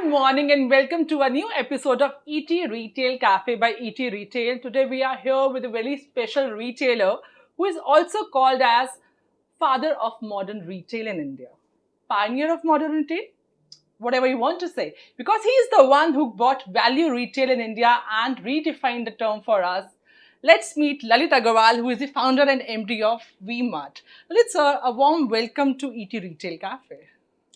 Good morning and welcome to a new episode of ETRetail Café by ETRetail. Today we are here with a very special retailer who is also called as father of modern retail in India. Pioneer of modern retail? Whatever you want to say. Because he is the one who brought value retail in India and redefined the term for us. Let's meet Lalit Agarwal, who is the founder and MD of V-Mart. Lalit sir, a warm welcome to ETRetail Café.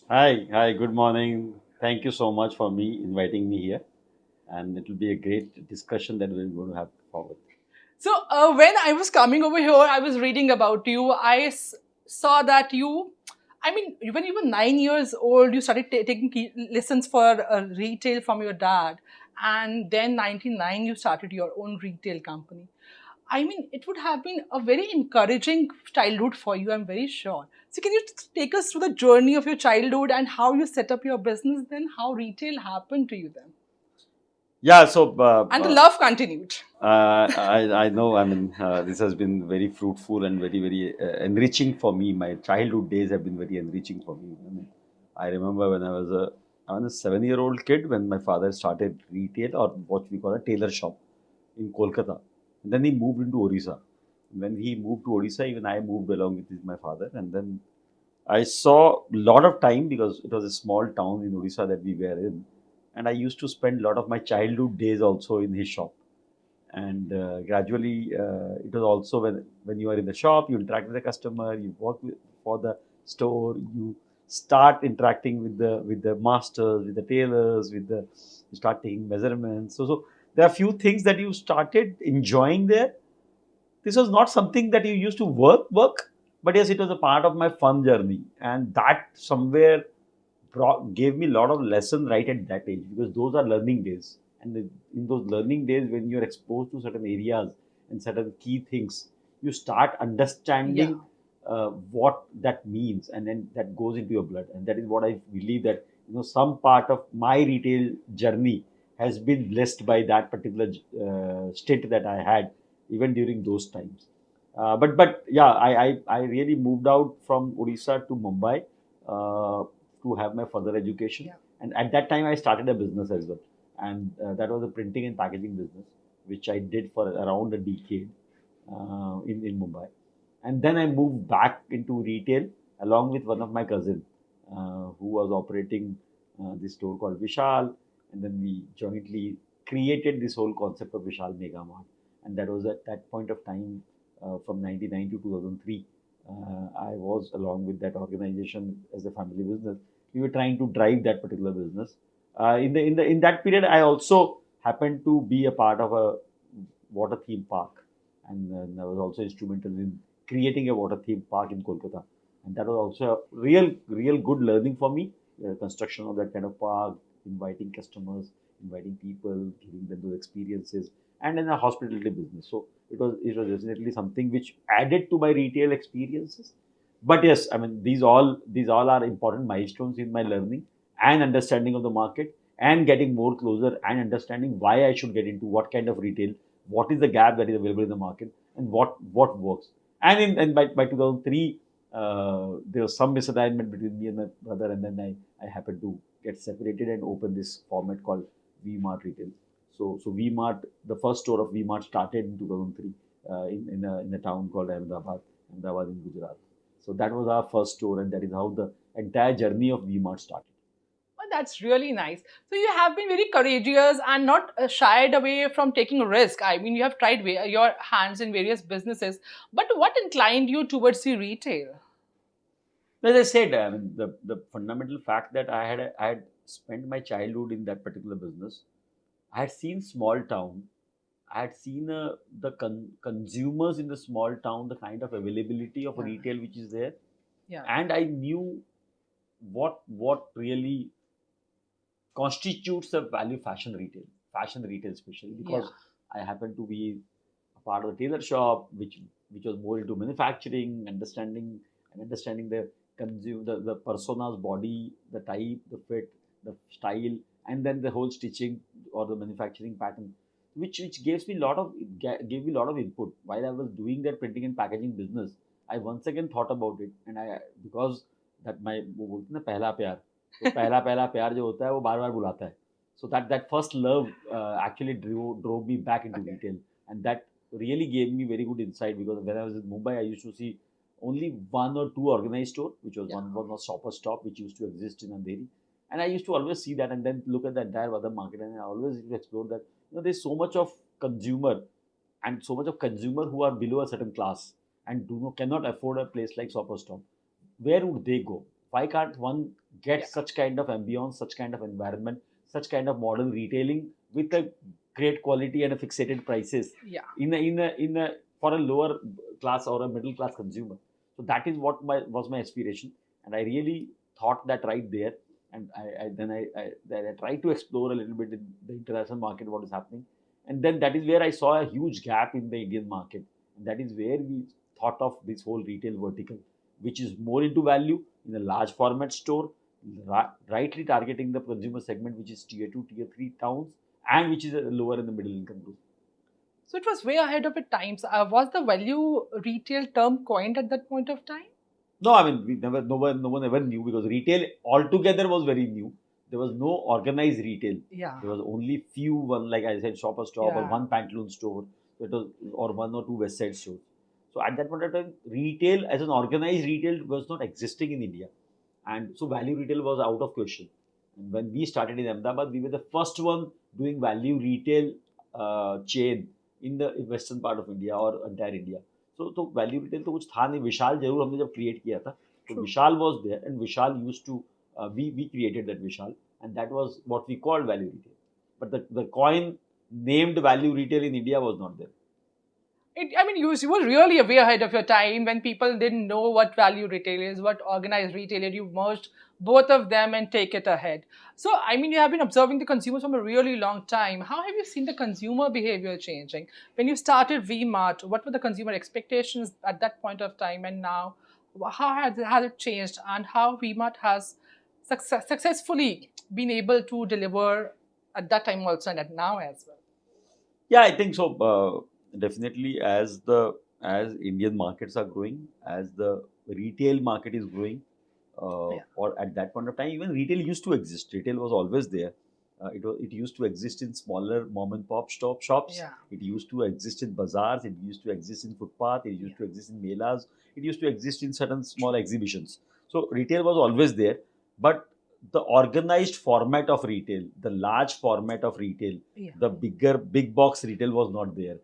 Hi, good morning. Thank you so much for inviting me here. And it will be a great discussion that we're going to have forward. So, when I was coming over here, I was reading about you. Saw that when you were 9 years old, you started taking lessons for retail from your dad. And then 99, you started your own retail company. It would have been a very encouraging childhood for you, I'm very sure. So, can you take us through the journey of your childhood and how you set up your business then? How retail happened to you then? Yeah, so And the love continued. I know, this has been very fruitful and very enriching for me. My childhood days have been very enriching for me. I remember when I was a 7-year-old kid when my father started retail, or what we call a tailor shop in Kolkata. And then he moved into Orissa. When he moved to Orissa, even I moved along with my father. And then I saw a lot of time because it was a small town in Orissa that we were in. And I used to spend a lot of my childhood days also in his shop. And gradually, it was also when you are in the shop, you interact with the customer, you for the store, you start interacting with the masters, with the tailors, you start taking measurements. So there are few things that you started enjoying there. This was not something that you used to work, but yes, it was a part of my fun journey, and that somewhere gave me a lot of lessons right at that age, because those are learning days. And in those learning days, when you're exposed to certain areas and certain key things, you start understanding what that means, and then that goes into your blood. And that is what I believe, that some part of my retail journey has been blessed by that particular stint that I had even during those times. But yeah, I really moved out from Odisha to Mumbai to have my further education. Yeah. And at that time, I started a business as well. And that was a printing and packaging business, which I did for around a decade in Mumbai. And then I moved back into retail along with one of my cousins who was operating this store called Vishal. And then we jointly created this whole concept of Vishal Mega Mart. And that was at that point of time, from 99 to 2003. I was along with that organization as a family business. We were trying to drive that particular business. In that period, I also happened to be a part of a water theme park, and I was also instrumental in creating a water theme park in Kolkata. And that was also a real good learning for me. Construction of that kind of park, inviting customers, inviting people, giving them those experiences, and in a hospitality business. So it was definitely something which added to my retail experiences. But yes, these all are important milestones in my learning and understanding of the market, and getting more closer and understanding why I should get into what kind of retail, what is the gap that is available in the market, and what works. And by 2003, there was some misalignment between me and my brother, and then I happened to get separated and open this format called V-Mart Retail. So V-Mart, the first store of V-Mart started in 2003 in a town called Ahmedabad in Gujarat. So that was our first store, and that is how the entire journey of V-Mart started. Oh, that's really nice. So you have been very courageous and not shied away from taking risk. You have tried your hands in various businesses. But what inclined you towards the retail? As I said, the fundamental fact that I had spent my childhood in that particular business. I had seen small town. I had seen the consumers in the small town, the kind of availability of a Yeah. retail which is there, Yeah. and I knew what really constitutes a value fashion retail especially, Yeah. because I happened to be a part of the tailor shop, which was more into manufacturing, understanding the the persona's body, the type, the fit, the style, and then the whole stitching or the manufacturing pattern, which gave me a lot of input while I was doing that printing and packaging business. I once again thought about it, and I, because that my वो बोलते हैं ना पहला प्यार, तो पहला पहला प्यार जो होता है वो बार बार बुलाता है. So that first love actually drove me back into Okay. retail, and that really gave me very good insight, because when I was in Mumbai, I used to see only one or two organized store, which was Yeah. one was Shopper Stop, which used to exist in Andheri, and I used to always see that and then look at the entire other market, and I always used to explore that, there's so much of consumer, and so much of consumer who are below a certain class and cannot afford a place like Shopper Stop. Where would they go? Why can't one get Yeah. such kind of ambience, such kind of environment, such kind of modern retailing with a great quality and a fixated prices Yeah. in a for a lower class or a middle class consumer? So that is what was my aspiration, and I really thought that right there. And then I tried to explore a little bit in the international market what is happening, and then that is where I saw a huge gap in the Indian market, and that is where we thought of this whole retail vertical, which is more into value in a large format store, rightly targeting the consumer segment, which is tier 2, tier 3 towns, and which is lower in the middle income group. So it was way ahead of its times. Was the value retail term coined at that point of time? No, I mean, no one ever knew, because retail altogether was very new. There was no organized retail. Yeah. There was only few, one, like I said, Shopper Stop or Yeah. one Pantaloon store, or one or two West Side stores. So at that point of time, retail as an organized retail was not existing in India, and so value retail was out of question. And when we started in Ahmedabad, we were the first one doing value retail chain in the western part of India or entire India. तो value retail तो कुछ था नहीं. विशाल जरूर हमने जब create किया था, तो True. Vishal was there, and Vishal used to we created that Vishal, and that was what we called value retail. But the coin named value retail in India was not there. I mean, you were really way ahead of your time when people didn't know what value retail is, what organized retail is. You merged both of them and take it ahead. So, I mean, you have been observing the consumers from a really long time. How have you seen the consumer behavior changing? When you started V-Mart, what were the consumer expectations at that point of time, and now, how has it changed, and how V-Mart has successfully been able to deliver at that time also and at now as well? Yeah, I think so. Definitely, as Indian markets are growing, as the retail market is growing, Yeah. or at that point of time, even retail used to exist. Retail was always there. It used to exist in smaller mom and pop shops. Yeah. It used to exist in bazaars. It used to exist in footpath. It used Yeah. to exist in melas. It used to exist in certain small exhibitions. So retail was always there, but the organized format of retail, the large format of retail, Yeah. the big box retail was not there.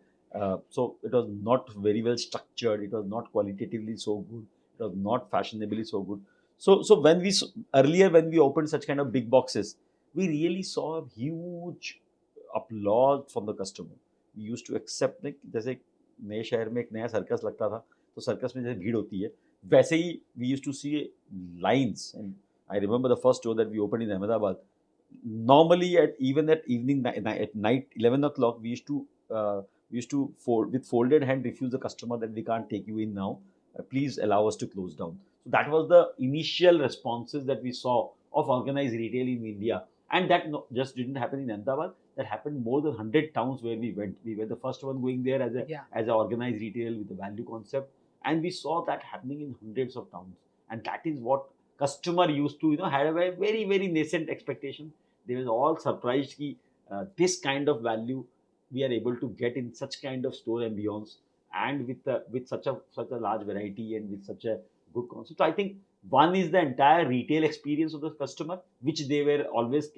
So it was not very well structured. It was not qualitatively so good. It was not fashionably so good. So earlier when we opened such kind of big boxes, we really saw a huge applause from the customer. We used to accept, like, जैसे नए शहर में एक नया circus लगता था, तो circus में जैसे भीड़ होती है, वैसे ही we used to see lines. And I remember the first store that we opened in Ahmedabad. Normally even at evening, at night 11 o'clock, we used to with folded hand refuse the customer that we can't take you in now. Please allow us to close down. So that was the initial responses that we saw of organized retail in India, and that just didn't happen in Ahmedabad. That happened more than 100 towns where we went. We were the first one going there as a Yeah. as an organized retail with a value concept, and we saw that happening in hundreds of towns. And that is what customer used to had a very very nascent expectation. They were all surprised that this kind of value we are able to get in such kind of store ambience, and with such a large variety and with such a good concept. So I think one is the entire retail experience of the customer, which they were always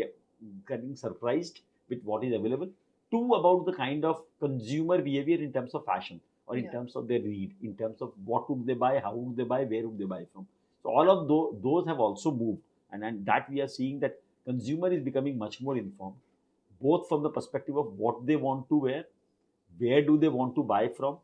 getting surprised with what is available. Two, about the kind of consumer behavior in terms of fashion, or in Yeah. terms of their need, in terms of what would they buy, how would they buy, where would they buy from. So all of those have also moved, and that we are seeing that consumer is becoming much more informed, both from the perspective of what they want to wear, where do they want to buy from,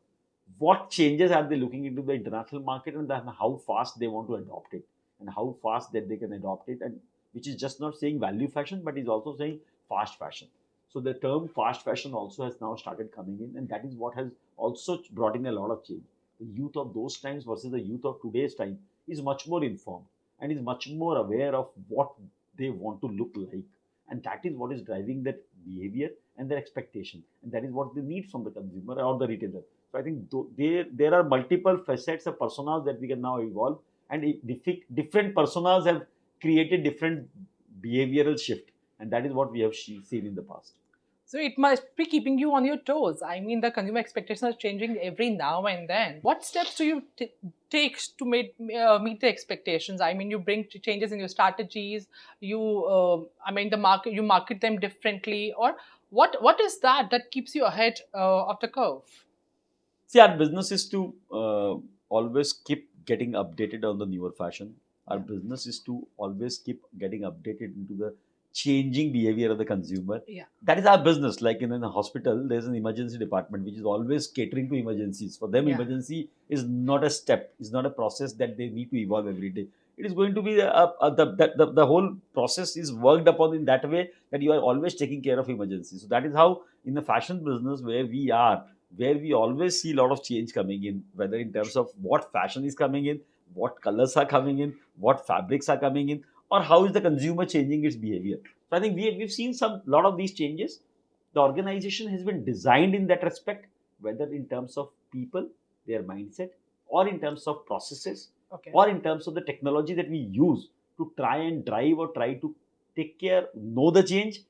what changes are they looking into the international market, and then how fast they want to adopt it, and how fast that they can adopt it, and which is just not saying value fashion, but is also saying fast fashion. So the term fast fashion also has now started coming in, and that is what has also brought in a lot of change. The youth of those times versus the youth of today's time is much more informed and is much more aware of what they want to look like, and that is what is driving their behavior and their expectation, and that is what they need from the consumer or the retailer. So I think there are multiple facets of personas that we can now evolve, and different personas have create a different behavioral shift, and that is what we have seen in the past. So it must be keeping you on your toes. I mean, the consumer expectations are changing every now and then. What steps do you take to meet the expectations? I mean, you bring changes in your strategies. I mean, you market them differently, or what is that keeps you ahead of the curve? See, our business is to always keep getting updated on the newer fashion. Our Yeah. business is to always keep getting updated into the changing behavior of the consumer. Yeah. That is our business. Like in a hospital, there's an emergency department which is always catering to emergencies. For them, Yeah. emergency is not a step, is not a process that they need to evolve every day. It is going to be the whole process is worked upon in that way that you are always taking care of emergencies. So that is how in the fashion business where we always see a lot of change coming in, whether in terms of what fashion is coming in, what colors are coming in, what fabrics are coming in, or how is the consumer changing its behavior. So I think we've seen some lot of these changes. The organization has been designed in that respect, whether in terms of people, their mindset, or in terms of processes, Okay. or in terms of the technology that we use to try and drive or try to take care, know the change,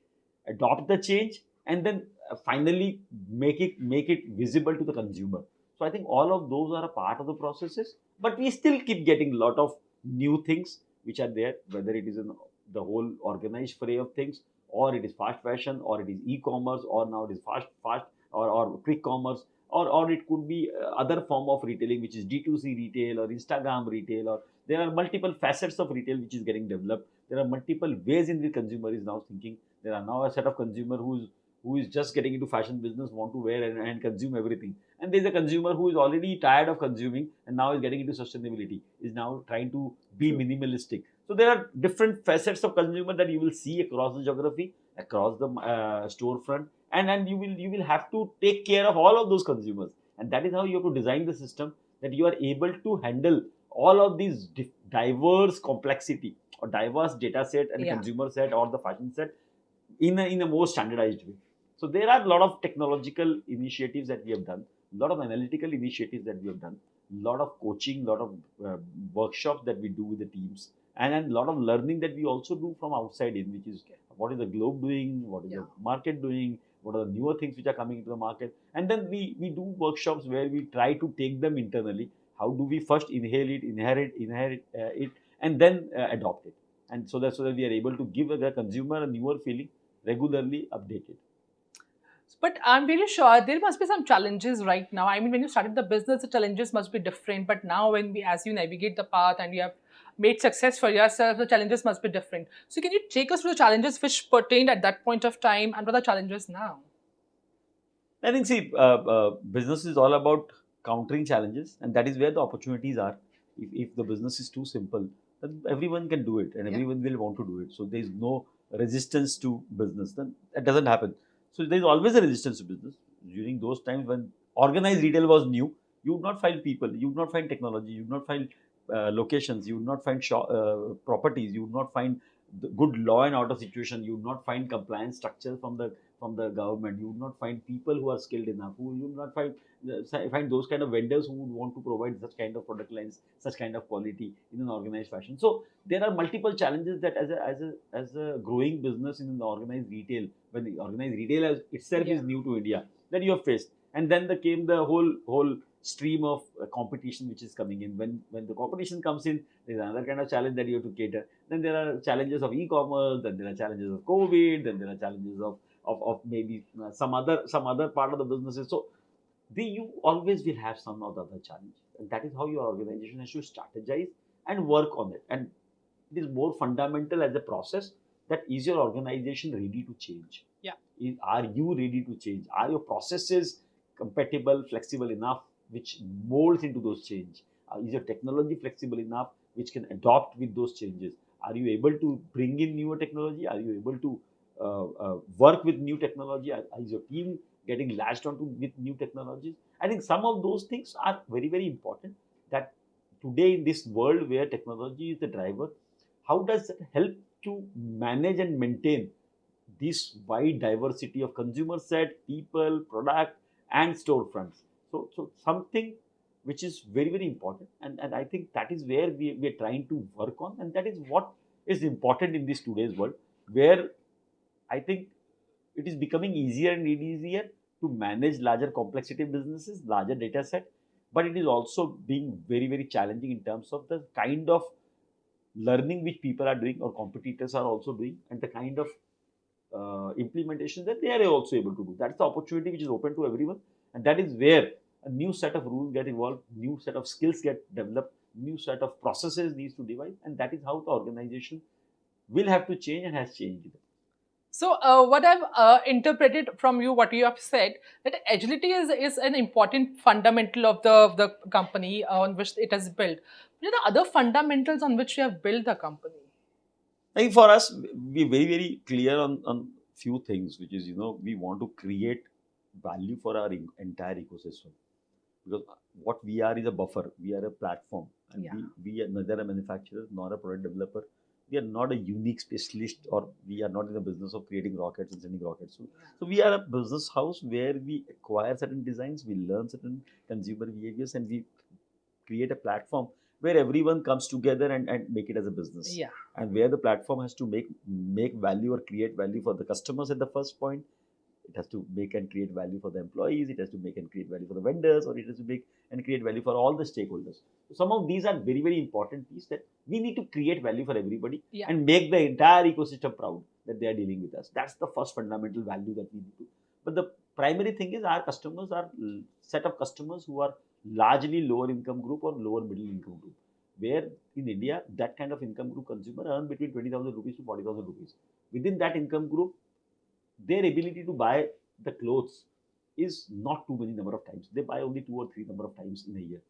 adopt the change, and then finally make it visible to the consumer. So I think all of those are a part of the processes, but we still keep getting a lot of new things which are there, whether it is in the whole organized fray of things, or it is fast fashion, or it is e-commerce, or now it is fast or quick commerce, or it could be other form of retailing which is D2C retail or Instagram retail, or there are multiple facets of retail which is getting developed. There are multiple ways in which consumer is now thinking. There are now a set of consumer who is just getting into fashion business, want to wear and consume everything, and there's a consumer who is already tired of consuming and now is getting into sustainability, is now trying to be True. minimalistic. So there are different facets of consumer that you will see across the geography, across the storefront, and you will have to take care of all of those consumers, and that is how you have to design the system, that you are able to handle all of these diverse complexity or diverse data set and Yeah. consumer set or the fashion set in a more standardized way. So there are a lot of technological initiatives that we have done, a lot of analytical initiatives that we have done, a lot of coaching, a lot of workshops that we do with the teams, and a lot of learning that we also do from outside in, which is what is the globe doing, what is Yeah. the market doing, what are the newer things which are coming into the market, and then we do workshops where we try to take them internally. How do we first inherit it, and then adopt it, and so that we are able to give the consumer a newer feeling, regularly updated. But I'm very sure there must be some challenges right now. I mean, when you started the business, the challenges must be different. But now, as you navigate the path and you have made success for yourself, the challenges must be different. So, can you take us through the challenges which pertained at that point of time and what are the challenges now? I think, see, business is all about countering challenges, and that is where the opportunities are. If the business is too simple, then everyone can do it, and Yeah. everyone will want to do it. So there is no resistance to business. Then that doesn't happen. So there is always a resistance to business. During those times when organized retail was new, you would not find people, you would not find technology, you would not find locations, you would not find properties, you would not find the good law and order situation, you would not find compliance structure from the government, you would not find people who are skilled enough, who you would not find those kind of vendors who would want to provide such kind of product lines, such kind of quality in an organized fashion. So there are multiple challenges that as a growing business in the organized retail, when the organized retail itself Yeah. is new to India, that you have faced. And then came the whole stream of competition which is coming in. When the competition comes in, there's another kind of challenge that you have to cater. Then there are challenges of e-commerce, then there are challenges of COVID, then there are challenges of maybe some other part of the businesses. So you always will have some or the other challenge, and that is how your organization has to strategize and work on it. And it is more fundamental as a process, that is your organization ready to change? Yeah. Are you ready to change? Are your processes compatible, flexible enough, which molds into those change? Is your technology flexible enough, which can adopt with those changes? Are you able to bring in newer technology? Are you able to work with new technology? Is your team getting latched onto with new technologies? I think some of those things are very, very important. That today in this world where technology is the driver, how does it help to manage and maintain this wide diversity of consumer set, people, product, and storefronts? So something which is very, very important, and I think that is where we are trying to work on, and that is what is important in this today's world, where I think it is becoming easier and easier to manage larger complexity businesses, larger data set, but it is also being very, very challenging in terms of the kind of learning which people are doing or competitors are also doing, and the kind of implementation that they are also able to do. That's the opportunity which is open to everyone, and that is where a new set of rules get evolved, new set of skills get developed, new set of processes needs to devise, and that is how the organization will have to change and has changed. So, what I've interpreted from you, what you have said, that agility is an important fundamental of the company on which it has built. What are the other fundamentals on which you have built the company? I think for us, we're very, very clear on few things, which is, we want to create value for our entire ecosystem. Because what we are is a buffer, we are a platform, and Yeah. we are neither a manufacturer nor a product developer. We are not a unique specialist, or we are not in the business of creating rockets and sending rockets. So we are a business house where we acquire certain designs, we learn certain consumer behaviors, and we create a platform where everyone comes together and make it as a business. Yeah. And where the platform has to make value or create value for the customers at the first point. It has to make and create value for the employees. It has to make and create value for the vendors, or it has to make and create value for all the stakeholders. So some of these are very, very important pieces that we need to create value for everybody. Yeah. And make the entire ecosystem proud that they are dealing with us. That's the first fundamental value that we need to. But the primary thing is our customers are set of customers who are largely lower income group or lower middle income group. Where in India, that kind of income group consumer earn between 20,000 rupees to 40,000 rupees. Within that income group, their ability to buy the clothes is not too many number of times. They buy only 2 or 3 number of times in a year.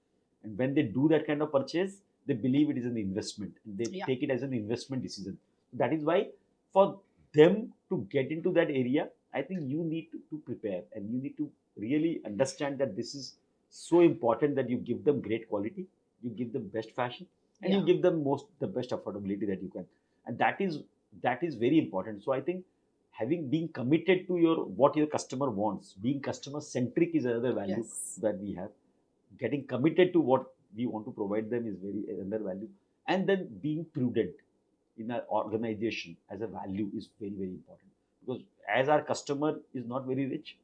And when they do that kind of purchase, they believe it is an investment. They Yeah. take it as an investment decision. That is why for them to get into that area, I think you need to prepare, and you need to really understand that this is so important that you give them great quality, you give them best fashion, and you Yeah. give them the best affordability that you can. And that is very important. So I think having been committed to what your customer wants, being customer centric is another value. Yes. That we have. Getting committed to what we want to provide them is very another value. And then being prudent in our organization as a value is very, very important. Because as our customer is not very rich,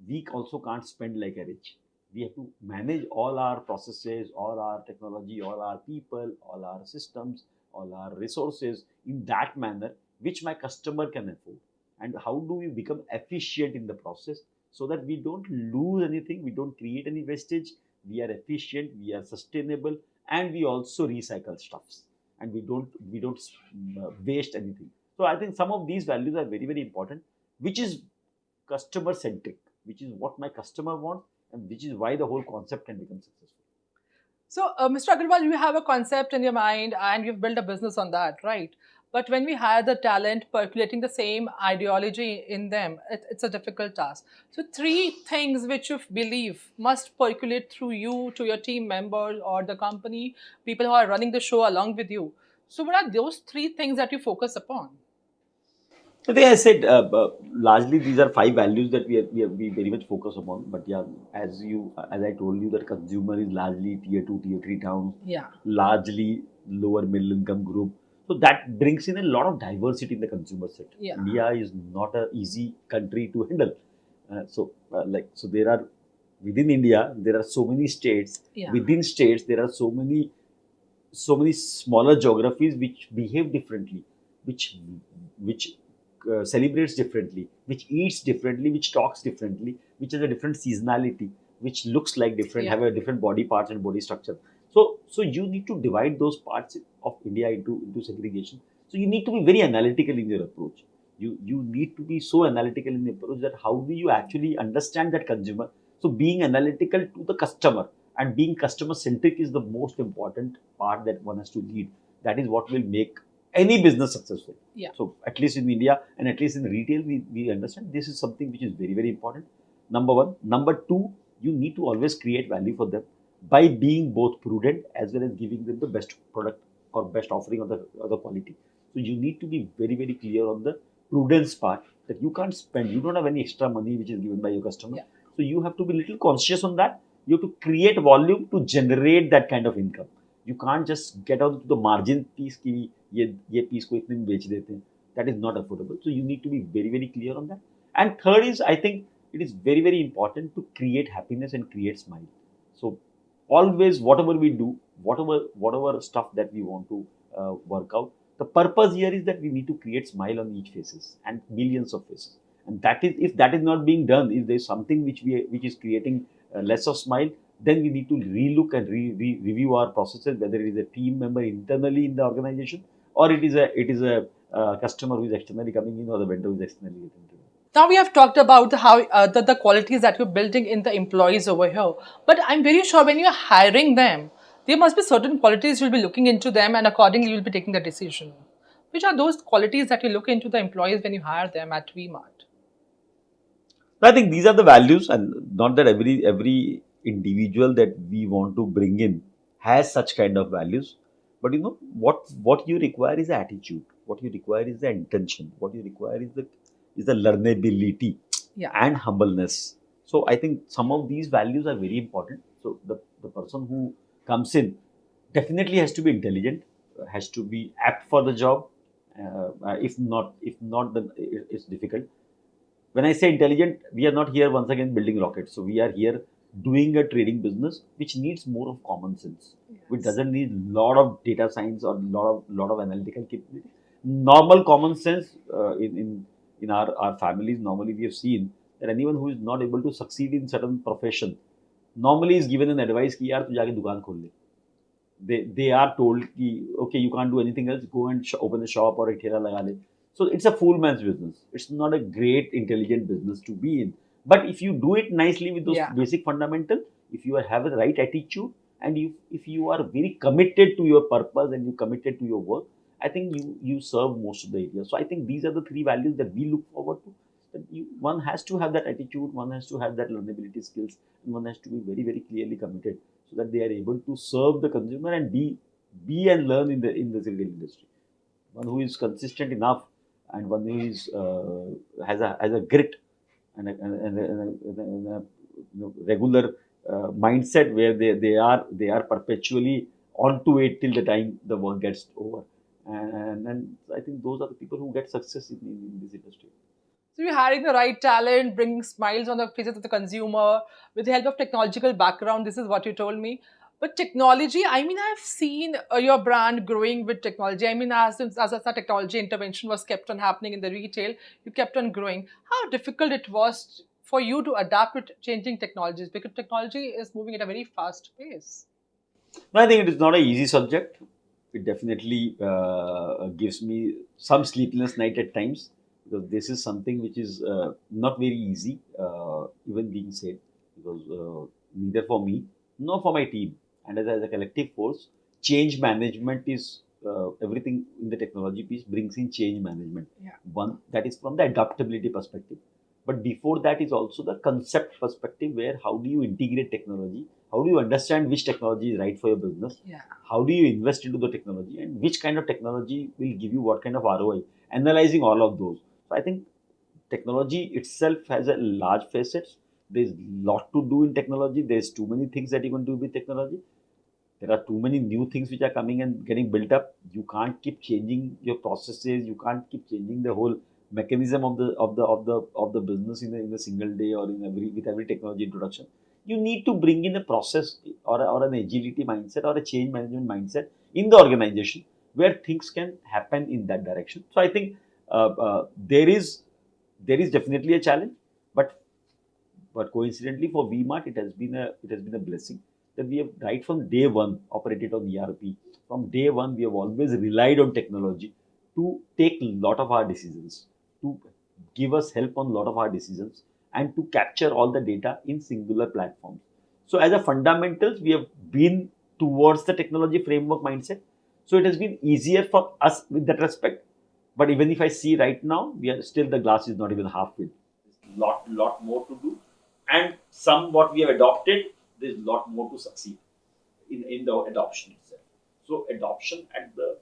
we also can't spend like a rich. We have to manage all our processes, all our technology, all our people, all our systems, all our resources in that manner which my customer can afford. And how do we become efficient in the process so that we don't lose anything, we don't create any wastage, we are efficient, we are sustainable, and we also recycle stuffs, and we don't waste anything. So I think some of these values are very, very important, which is customer centric, which is what my customer wants, and which is why the whole concept can become successful. So, Mr. Agarwal, you have a concept in your mind and you've built a business on that, right? But when we hire the talent percolating the same ideology in them, it's a difficult task. So, three things which you believe must percolate through you to your team members or the company, people who are running the show along with you. So, what are those three things that you focus upon? I think I said largely these are 5 values that we very much focus upon. But yeah, as I told you, that consumer is largely tier 2, tier 3 towns, Yeah. largely lower middle income group. So that brings in a lot of diversity in the consumer set. Yeah. India is not an easy country to handle. So there are within India there are so many states. Yeah. Within states there are so many smaller geographies which behave differently, which celebrates differently, which eats differently, which talks differently, which has a different seasonality, which looks like different, Yeah. have a different body parts and body structure. So you need to divide those parts of India into segregation. So you need to be very analytical in your approach. You need to be so analytical in the approach that how do you actually understand that consumer. So being analytical to the customer and being customer centric is the most important part that one has to lead. That is what will make any business successful. Yeah. So at least in India and at least in retail, we understand this is something which is very, very important. Number one. Number two, you need to always create value for them by being both prudent as well as giving them the best product or best offering of the quality. So you need to be very, very clear on the prudence part, that you can't spend, you don't have any extra money which is given by your customer. Yeah. So you have to be little conscious on that. You have to create volume to generate that kind of income. You can't just get on to the margin piece. ये piece को इतने में बेच देते हैं. That is not affordable. So you need to be very, very clear on that. And third is, I think it is very, very important to create happiness and create smile. So always, whatever we do, whatever stuff that we want to work out, the purpose here is that we need to create smile on each faces and millions of faces. And that is, if that is not being done, if there is something which is creating less of smile, then we need to relook and review our processes, whether it is a team member internally in the organization, or it is a customer who is externally coming in, or the vendor who is externally getting in. Now we have talked about how the qualities that you're building in the employees over here. But I'm very sure when you're hiring them, there must be certain qualities you'll be looking into them, and accordingly you'll be taking the decision. Which are those qualities that you look into the employees when you hire them at V-Mart? So I think these are the values, and not that every individual that we want to bring in has such kind of values. But what you require is the attitude. What you require is the intention. What you require is the learnability Yeah. and humbleness. So I think some of these values are very important. So the person who comes in definitely has to be intelligent, has to be apt for the job. If not, then it's difficult. When I say intelligent, we are not here once again building rockets. So we are here doing a trading business which needs more of common sense, which doesn't need a lot of data science or lot of analytical capability. Normal common sense in our families, normally we have seen that anyone who is not able to succeed in certain profession normally is given an advice कि यार तू जाके दुकान खोल ले. They are told कि okay, you can't do anything else, go and open a shop or a ठेला लगा ले. So it's a fool man's business. It's not a great intelligent business to be in. But if you do it nicely with those basic fundamentals, if you have the right attitude, and if you are very committed to your purpose and you committed to your work, I think you serve most of the areas. So I think these are the three values that we look forward to. That one has to have that attitude, one has to have that learnability skills, and one has to be very, very clearly committed, so that they are able to serve the consumer and be and learn in the retail industry. One who is consistent enough, and one who is has a grit and a regular mindset, where they are perpetually onto it till the time the work gets over. And I think those are the people who get success in this industry. So you're hiring the right talent, bringing smiles on the faces of the consumer with the help of technological background. This is what you told me. But technology, I mean, I've seen your brand growing with technology. I mean, as the technology intervention was kept on happening in the retail, you kept on growing. How difficult it was for you to adapt with changing technologies, because technology is moving at a very fast pace. No, I think it is not an easy subject. It definitely gives me some sleepless night at times, because this is something which is not very easy, even being said, because neither for me nor for my team. And as a collective force, change management is everything in the technology piece brings in change management. Yeah. One, that is from the adaptability perspective. But before that is also the concept perspective, where how do you integrate technology? How do you understand which technology is right for your business? Yeah. How do you invest into the technology, and which kind of technology will give you what kind of ROI? Analyzing all of those. So I think technology itself has a large facets. There's a lot to do in technology. There's too many things that you can do with technology. There are too many new things which are coming and getting built up. You can't keep changing your processes. You can't keep changing the whole mechanism of the business in a single day, or with every technology introduction. You need to bring in a process, or an agility mindset, or a change management mindset in the organization, where things can happen in that direction. So I think there is definitely a challenge, but coincidentally for V-Mart, it has been a blessing that we have right from day one operated on ERP. From day one, we have always relied on technology to take a lot of our decisions, to give us help on a lot of our decisions, and to capture all the data in singular platforms. So as a fundamentals, we have been towards the technology framework mindset. So it has been easier for us with that respect. But even if I see right now, we are still, the glass is not even half filled. There's lot more to do, and some what we have adopted, there's a lot more to succeed in the adoption itself. So adoption at the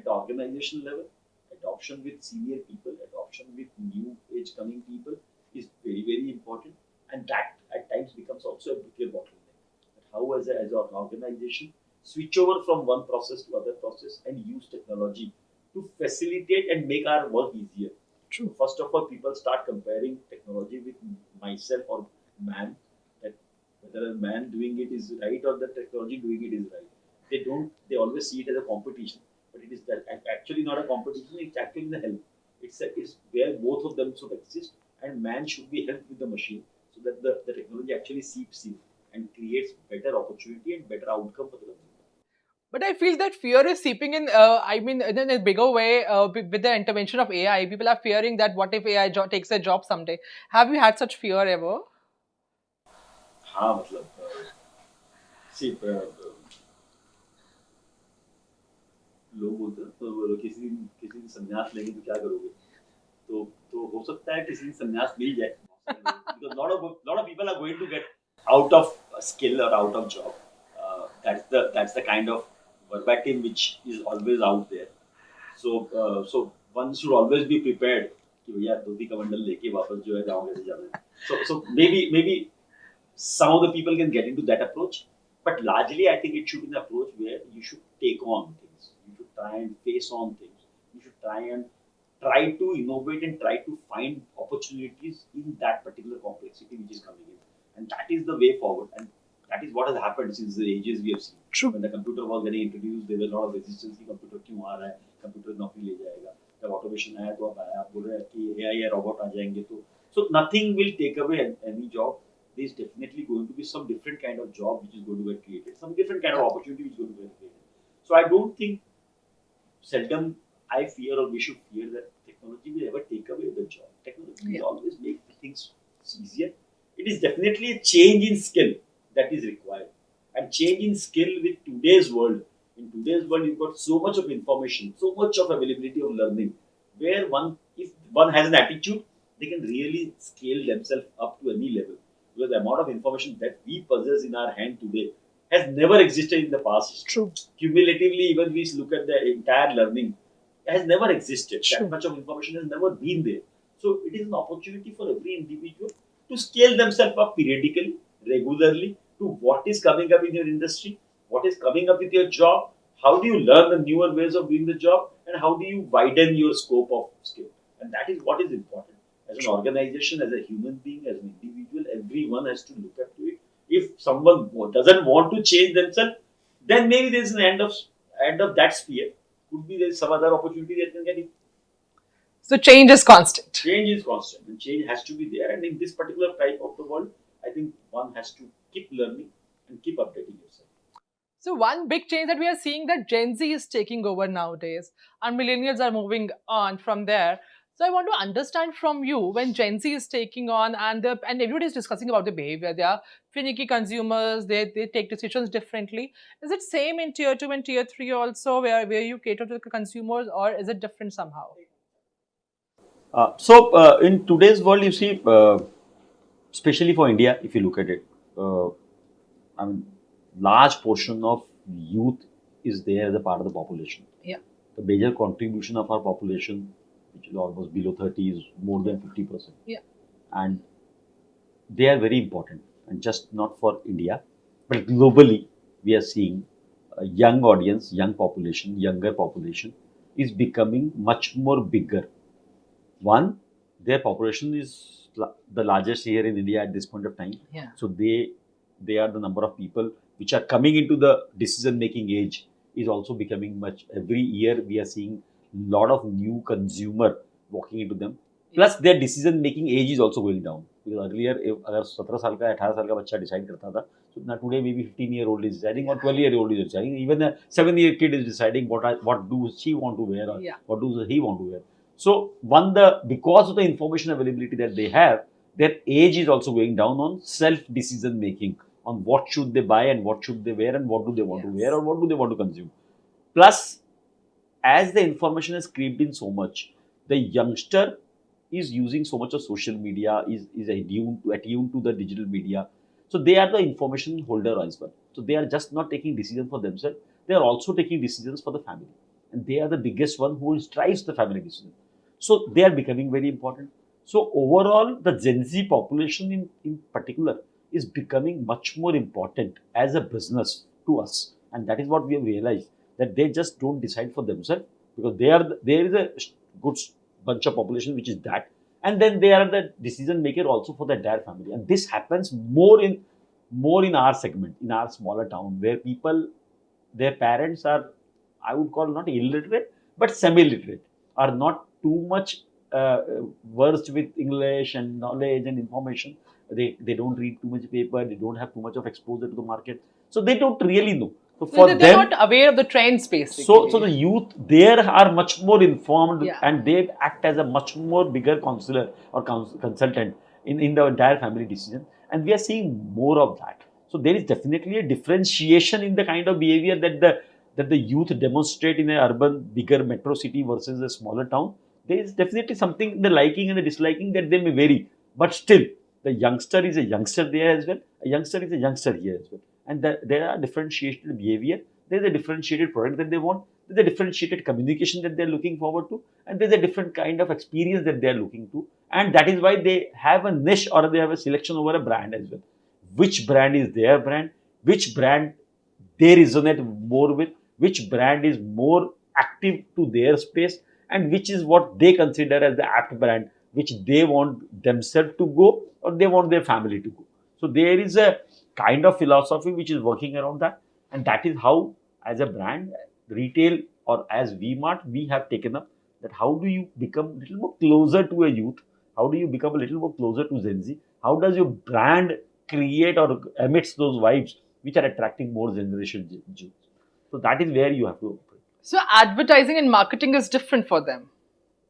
organization level, adoption with senior people, adoption with new age coming people is very, very important, and that at times becomes also a bigger bottleneck. But how as an organization switch over from one process to other process and use technology to facilitate and make our work easier. True. First of all, people start comparing technology with myself or man, that whether a man doing it is right or the technology doing it is right. They don't. They always see it as a competition, but it is that actually not a competition. It's actually the help. It's where both of them should exist, and man should be helped with the machine so that the technology actually seeps in and creates better opportunity and better outcome for the consumer. But I feel that fear is seeping in. I mean, in a bigger way with the intervention of AI. People are fearing that what if AI takes their job someday? Have you had such fear ever? हाँ मतलब see लोग बोलते हैं तो बोलो किसी दिन संन्यास लेंगे तो क्या करोगे तो हो सकता है किसी दिन संन्यास मिल जाए because lot of people are going to get out of skill or out of job. That's the kind of verbatim which is always out there. So one should always be prepared कि भैया धोती कमंडल लेके वापस जो है गाँव कैसे जाना है. So maybe some of the people can get into that approach, but largely I think it should be an approach where you should take on things. You should try and face on things. You should try to innovate and try to find opportunities in that particular complexity which is coming in. And that is the way forward. And that is what has happened since the ages we have seen. True. When the computer was getting introduced, there was a lot of resistance कि computer क्यों आ रहा है, computer नौकरी ले जाएगा. जब automation आया तो आप बोल रहे हैं कि AI या robot आ जाएंगे तो so nothing will take away any job. There is definitely going to be some different kind of job which is going to get created, some different kind of opportunity which is going to get created. So I don't think seldom I fear or we should fear that technology will ever take away the job. Technology will always make things easier. It is definitely a change in skill that is required. And change in skill with today's world. In today's world, you've got so much of information, so much of availability of learning, where if one has an attitude, they can really scale themselves up to any level. Because the amount of information that we possess in our hand today has never existed in the past. True. Cumulatively, even we look at the entire learning, has never existed. True. That much of information has never been there. So it is an opportunity for every individual to scale themselves up periodically, regularly, to what is coming up in your industry, what is coming up with your job, how do you learn the newer ways of doing the job, and how do you widen your scope of skill. And that is what is important. As an organization, as a human being, as an individual, everyone has to look up to it. If someone doesn't want to change themselves, then maybe there's an end of that sphere. Could be there's some other opportunity that can get it. So change is constant. Change is constant, and change has to be there. And in this particular type of the world, I think one has to keep learning and keep updating yourself. So one big change that we are seeing that Gen Z is taking over nowadays, and millennials are moving on from there. So I want to understand from you when Gen Z is taking on and everybody is discussing about the behavior. They are finicky consumers. They take decisions differently. Is it same in tier 2 and tier 3 also where you cater to the consumers, or is it different somehow? So in today's world, you see, especially for India, if you look at it, I mean, large portion of youth is there as a part of the population. Yeah. The major contribution of our population, which is almost below 30, is more than 50%. Yeah. And they are very important, and just not for India, but globally, we are seeing a young audience, younger population is becoming much more bigger. One, their population is the largest here in India at this point of time. Yeah. So they are the number of people which are coming into the decision making age is also becoming much. Every year we are seeing lot of new consumer walking into them. Plus their decision making age is also going down. Because earlier, if अगर 17 साल का 18 साल का बच्चा decide करता था, so now today maybe 15-year-old is deciding or 12-year-old is deciding. Even a 7-year kid is deciding what do she want to wear or what does he want to wear. So because of the information availability that they have, their age is also going down on self decision making on what should they buy and what should they wear and what do they want to wear or what do they want to consume. Plus, as the information has creeped in so much, the youngster is using so much of social media, is attuned to the digital media. So they are the information holder as well. So they are just not taking decisions for themselves, they are also taking decisions for the family. And they are the biggest one who drives the family decision. So they are becoming very important. So overall, the Gen Z population in particular is becoming much more important as a business to us. And that is what we have realized, that they just don't decide for themselves. because there is a good bunch of population which is that, and then they are the decision maker also for the entire family. And this happens more in our segment, in our smaller town, where people, their parents are, I would call not illiterate, but semi-literate, are not too much uh, versed with English and knowledge and information. They don't read too much paper. They don't have too much of exposure to the market, so they don't really know. So So for they're them, not aware of the trends, basically. so the youth there are much more informed, Yeah. and they act as a much more bigger counselor or consultant in the entire family decision, and we are seeing more of that. So there is definitely a differentiation in the kind of behavior that the youth demonstrate in an urban bigger metro city versus a smaller town. There is definitely something in the liking and the disliking that they may vary, but still the youngster is a youngster there as well, a youngster is a youngster here as well, and there are differentiated behavior. There's a differentiated product that they want. There's a differentiated communication that they're looking forward to. And there's a different kind of experience that they're looking to. And that is why they have a niche or they have a selection over a brand as well. Which brand is their brand? Which brand they resonate more with? Which brand is more active to their space? And which is what they consider as the apt brand, which they want themselves to go or they want their family to go. So there is a kind of philosophy which is working around that, and that is how, as a brand, retail or as V-Mart, we have taken up that how do you become a little more closer to a youth? How do you become a little more closer to Gen Z? How does your brand create or emits those vibes which are attracting more generation youth? So that is where you have to operate. So advertising and marketing is different for them.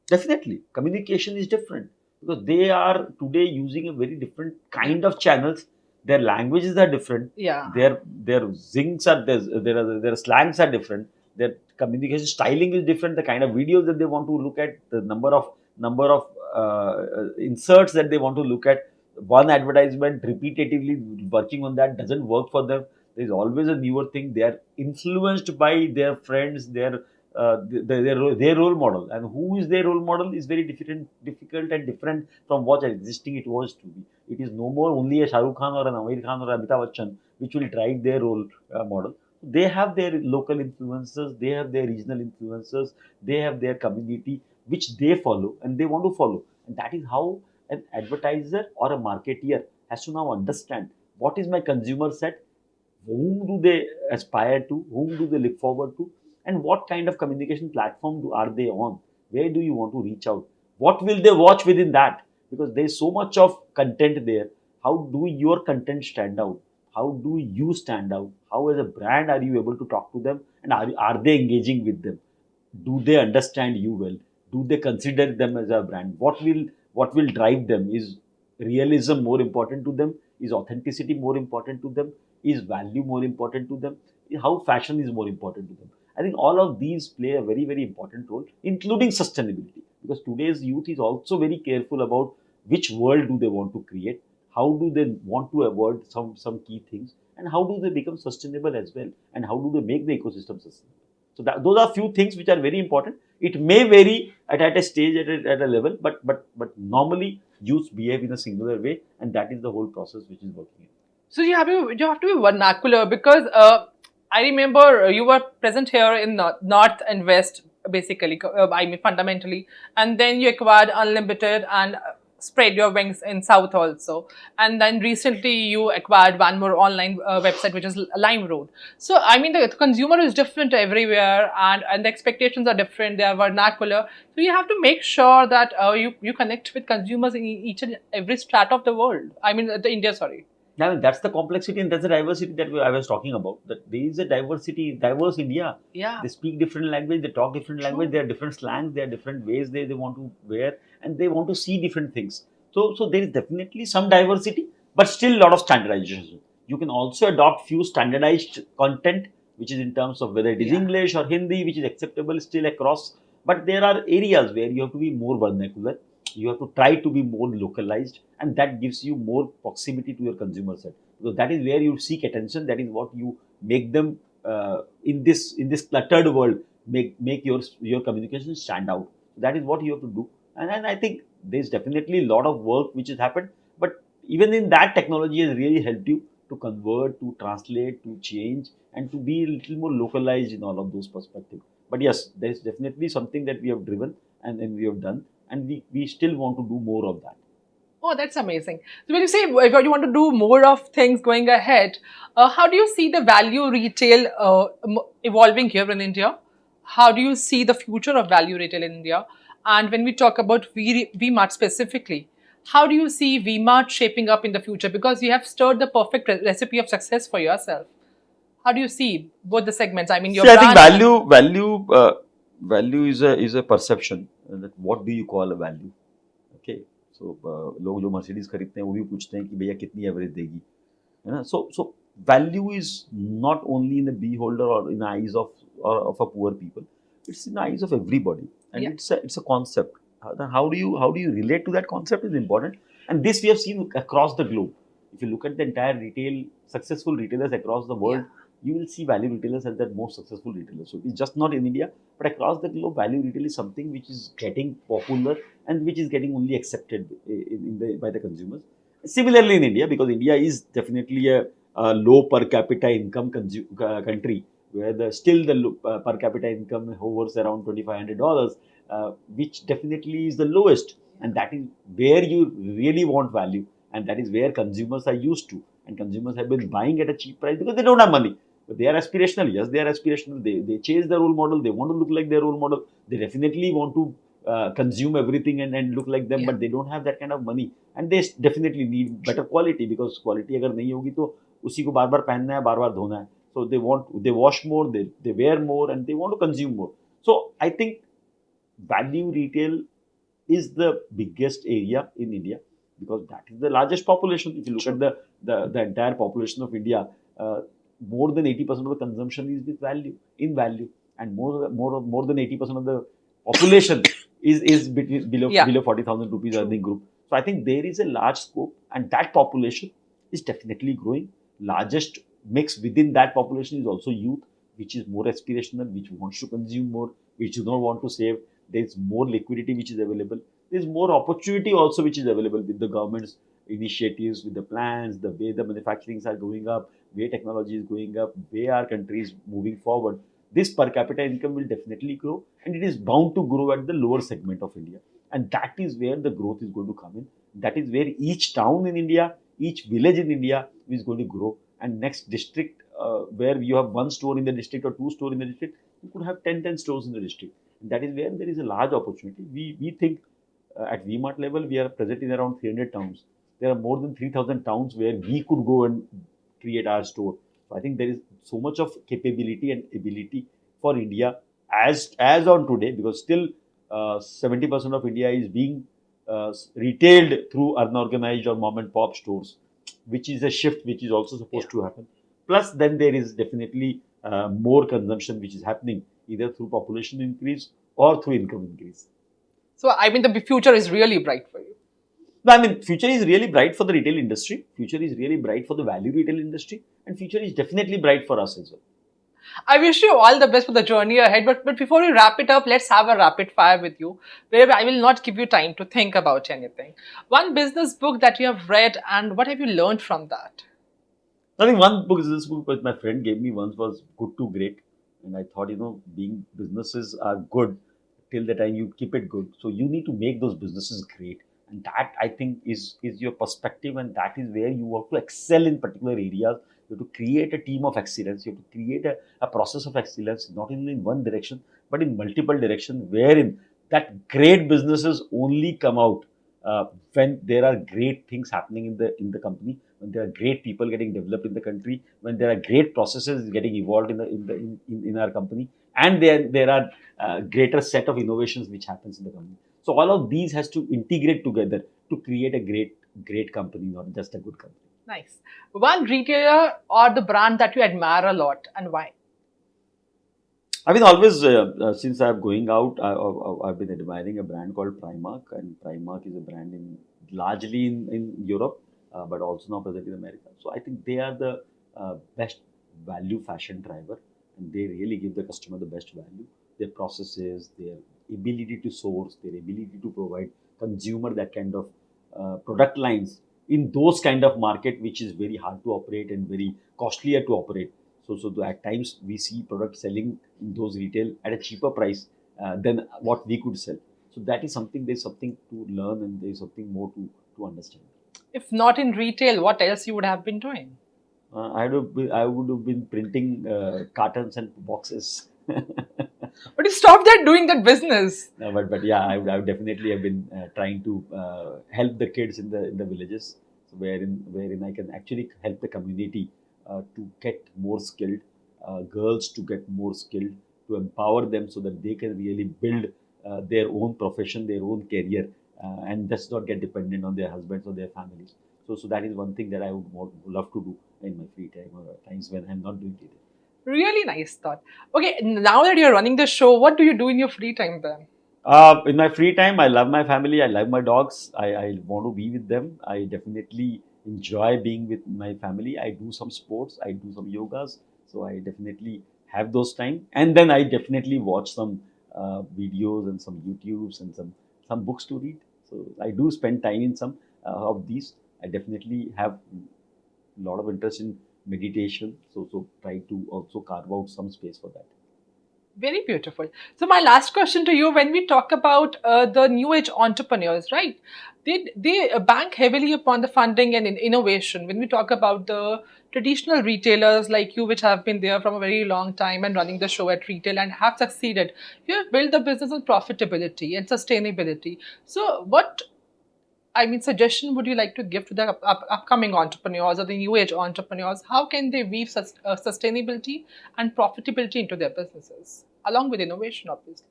Definitely, communication is different because they are today using a very different kind of channels. Their languages are different. Yeah. Their zings are their slangs are different. Their communication styling is different. The kind of videos that they want to look at, the number of inserts that they want to look at. One advertisement repetitively working on that doesn't work for them. There is always a newer thing. They are influenced by their friends, their role model, and who is their role model is very difficult and different from what existing it was to be. It is no more only a Shah Rukh Khan or an Amir Khan or Amitabh Bachchan which will drive their role model. They have their local influencers, they have their regional influencers, they have their community which they follow and they want to follow, and that is how an advertiser or a marketeer has to now understand what is my consumer set, whom do they aspire to, whom do they look forward to, and what kind of communication platform are they on, where do you want to reach out, what will they watch within that, because there's so much of content there. How do your content stand out, how do you stand out, how as a brand are you able to talk to them, and are they engaging with them, do they understand you well, do they consider them as a brand, what will drive them, is realism more important to them, is authenticity more important to them, is value more important to them, how fashion is more important to them. I think all of these play a very very important role, including sustainability, because today's youth is also very careful about which world do they want to create, how do they want to avoid some key things, and how do they become sustainable as well, and how do they make the ecosystem sustainable. So those are few things which are very important. It may vary at a stage, at a level, but normally youths behave in a singular way, and that is the whole process which is working. So you have to be vernacular because I remember you were present here in North and West, basically. I mean, fundamentally, and then you acquired Unlimited and spread your wings in South also. And then recently you acquired one more online website, which is Limeroad. So I mean, the consumer is different everywhere, and the expectations are different. They are vernacular. So you have to make sure that you connect with consumers in each and every strata of the world. I mean, the India, sorry. I mean, that's the complexity and that's the diversity that I was talking about. That there is a diverse India. Yeah. They speak different language, they talk different language, there are different slangs, there are different ways they want to wear, and they want to see different things. So there is definitely some diversity, but still a lot of standardization. You can also adopt few standardized content, which is in terms of whether it is Yeah. English or Hindi, which is acceptable still across. But there are areas where you have to be more vernacular, you have to try to be more localized, and that gives you more proximity to your consumer set, because that is where you seek attention, that is what you make them in this cluttered world, make your communication stand out. That is what you have to do, and I think there's definitely a lot of work which has happened, but even in that, technology has really helped you to convert, to translate, to change, and to be a little more localized in all of those perspectives. But yes, there is definitely something that we have driven and we have done, and we still want to do more of that. Oh, that's amazing. So when you say if you want to do more of things going ahead, how do you see the value retail evolving here in India? How do you see the future of value retail in India? And when we talk about V-Mart specifically, how do you see V-Mart shaping up in the future? Because you have stirred the perfect recipe of success for yourself. How do you see both the segments? I mean, your See, I think brand and value is a perception. That what do you call a value? Okay, so लोग जो Mercedes खरीदते हैं वो भी पूछते हैं कि भैया कितनी एवरेज देगी, है ना? So value is not only in the beholder or in the eyes of a poor people. It's in the eyes of everybody, and yeah, it's a concept. Then how do you relate to that concept is important, and this we have seen across the globe. If you look at the entire retail successful retailers across the world, yeah, you will see value retailers as the most successful retailers. So it's just not in India, but across the globe, value retail is something which is getting popular and which is getting only accepted by the consumers. Similarly, in India, because India is definitely a low per capita income country, where still the per capita income hovers around $2,500, which definitely is the lowest, and that is where you really want value, and that is where consumers are used to, and consumers have been buying at a cheap price because they don't have money. But they are aspirational. Yes, they are aspirational. They chase their role model. They want to look like their role model. They definitely want to consume everything and look like them, yeah. but they don't have that kind of money, and they definitely need better quality, because quality अगर नहीं होगी तो उसी को बार बार पहनना है, बार बार धोना है. So they wash more, they wear more, and they want to consume more. So I think value retail is the biggest area in India, because that is the largest population. If you look at the entire population of India, more than 80% of the consumption is with value, and more than 80% of the population is Yeah. below 40,000 rupees earning group. So I think there is a large scope, and that population is definitely growing. Largest mix within that population is also youth, which is more aspirational, which wants to consume more, which does not want to save. There's more liquidity which is available. There's more opportunity also which is available with the government's initiatives, with the plans, the way the manufacturings are going up, way technology is going up, way our country is moving forward. This per capita income will definitely grow, and it is bound to grow at the lower segment of India. And that is where the growth is going to come in. That is where each town in India, each village in India is going to grow. And next district, where you have one store in the district or two stores in the district, you could have 10 stores in the district. And that is where there is a large opportunity. We think at V-Mart level, we are present in around 300 towns. There are more than 3,000 towns where we could go and create our store. So I think there is so much of capability and ability for India as on today, because still 70% of India is being retailed through unorganized or mom and pop stores, which is a shift which is also supposed to happen. Plus, then there is definitely more consumption which is happening either through population increase or through income increase. So I mean, the future is really bright for you. No, I mean, future is really bright for the retail industry. Future is really bright for the value retail industry, and future is definitely bright for us as well. I wish you all the best for the journey ahead. But before we wrap it up, let's have a rapid fire with you, where I will not give you time to think about anything. One business book that you have read, and what have you learned from that? I think one business book that my friend gave me once was Good to Great, and I thought, being businesses are good till the time you keep it good. So you need to make those businesses great, and that I think is your perspective, and that is where you have to excel in particular areas. You have to create a team of excellence. You have to create a process of excellence, not only in one direction but in multiple directions, wherein that great businesses only come out when there are great things happening in the company, when there are great people getting developed in the country, when there are great processes getting evolved in our company, and there are greater set of innovations which happens in the company. So all of these has to integrate together to create a great company, not just a good company. Nice. One retailer or the brand that you admire a lot, and why? I mean, always since I'm going out, I've been admiring a brand called Primark, and Primark is a brand largely in Europe, but also now present in America. So I think they are the best value fashion driver, and they really give the customer the best value. Their processes, their ability to source, their ability to provide consumer that kind of product lines in those kind of market, which is very hard to operate and very costlier to operate. So at times we see products selling in those retail at a cheaper price than what we could sell. So that is something, there's something to learn and there's something more to understand. If not in retail, what else you would have been doing? I would have been printing cartons and boxes. But you stopped that doing that business. No, but yeah, I would definitely have been trying to help the kids in the villages, so wherein I can actually help the community to get more skilled, girls to get more skilled, to empower them so that they can really build their own profession, their own career, and just not get dependent on their husbands or their families. So that is one thing that I would love to do in my free time or times when I'm not doing it. Really nice thought. Okay, now that you're running the show, what do you do in your free time then? In my free time, I love my family. I love my dogs. I want to be with them. I definitely enjoy being with my family. I do some sports. I do some yogas. So I definitely have those time. And then I definitely watch some videos and some YouTubes and some books to read. So I do spend time in some of these. I definitely have a lot of interest in meditation. So try to also carve out some space for that. Very beautiful. So my last question to you: when we talk about the new age entrepreneurs, right? They bank heavily upon the funding and in innovation. When we talk about the traditional retailers like you, which have been there from a very long time and running the show at retail and have succeeded, you have built the business on profitability and sustainability. So what, I mean, suggestion would you like to give to the upcoming entrepreneurs or the new age entrepreneurs? How can they weave sustainability and profitability into their businesses, along with innovation, obviously?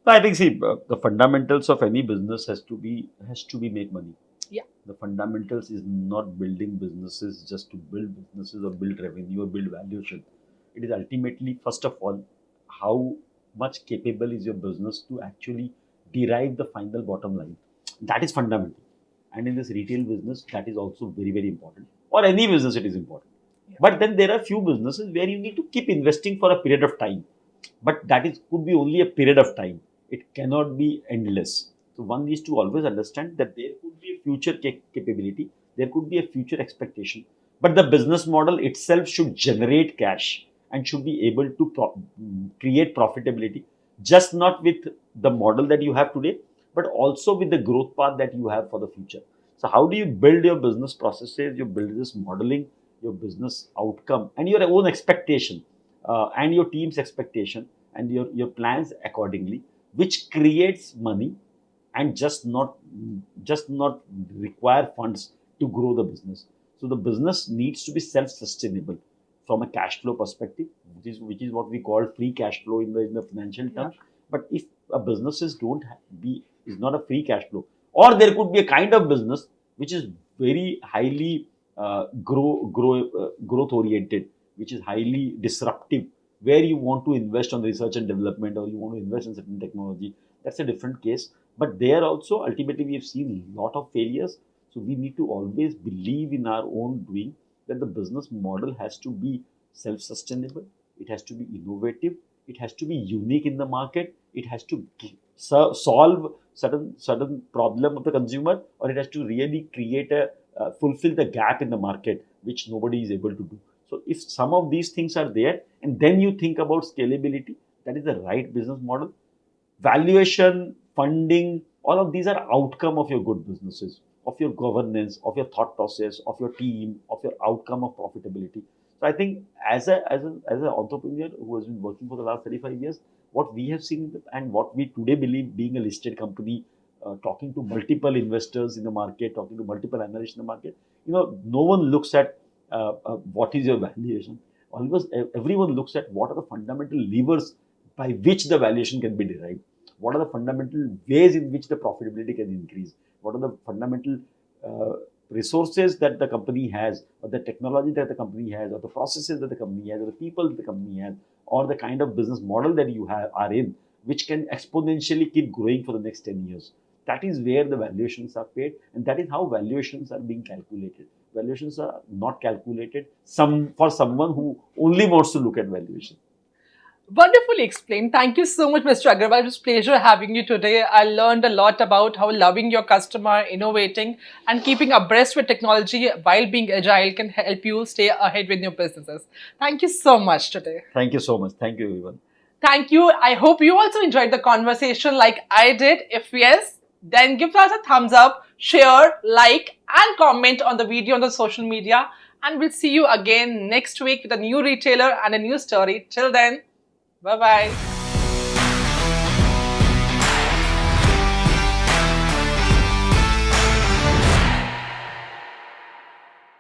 I think, see, the fundamentals of any business has to be make money. Yeah. The fundamentals is not building businesses just to build businesses or build revenue or build valuation. It is ultimately, first of all, how much capable is your business to actually derive the final bottom line. That is fundamental. And in this retail business, that is also very, very important. Or any business, it is important. Yeah. But then there are few businesses where you need to keep investing for a period of time. But that is could be only a period of time. It cannot be endless. So one needs to always understand that there could be a future capability, there could be a future expectation, but the business model itself should generate cash and should be able to create profitability, just not with the model that you have today, but also with the growth path that you have for the future. So how do you build your business processes, your business modeling, your business outcome, and your own expectation, and your team's expectation, and your plans accordingly, which creates money and just not require funds to grow the business. So the business needs to be self-sustainable from a cash flow perspective, which is what we call free cash flow in the financial terms. Yeah. But if a businesses don't be is not a free cash flow, or there could be a kind of business which is very highly growth oriented, which is highly disruptive, where you want to invest on research and development or you want to invest in certain technology, that's a different case. But there also, ultimately, we have seen a lot of failures. So we need to always believe in our own doing, that the business model has to be self-sustainable, it has to be innovative, it has to be unique in the market, it has to solve certain problem of the consumer, or it has to really create a fulfill the gap in the market which nobody is able to do. So if some of these things are there, and then you think about scalability, that is the right business model. Valuation, funding, all of these are outcome of your good businesses, of your governance, of your thought process, of your team, of your outcome of profitability. So I think as an entrepreneur who has been working for the last 35 years, what we have seen and what we today believe, being a listed company, talking to multiple investors in the market, talking to multiple analysts in the market, no one looks at what is your valuation. Always everyone looks at what are the fundamental levers by which the valuation can be derived. What are the fundamental ways in which the profitability can increase? What are the fundamental resources that the company has, or the technology that the company has, or the processes that the company has, or the people that the company has, or the kind of business model that you are in, which can exponentially keep growing for the next 10 years. That is where the valuations are paid, and that is how valuations are being calculated. Valuations are not calculated for someone who only wants to look at valuation. Wonderfully explained. Thank you so much, Mr. Agarwal. It was a pleasure having you today. I learned a lot about how loving your customer, innovating, and keeping abreast with technology while being agile can help you stay ahead with your businesses. Thank you so much today. Thank you so much. Thank you, everyone. Thank you. I hope you also enjoyed the conversation like I did. If yes, then give us a thumbs up, share, like, and comment on the video on the social media. And we'll see you again next week with a new retailer and a new story. Till then, bye bye.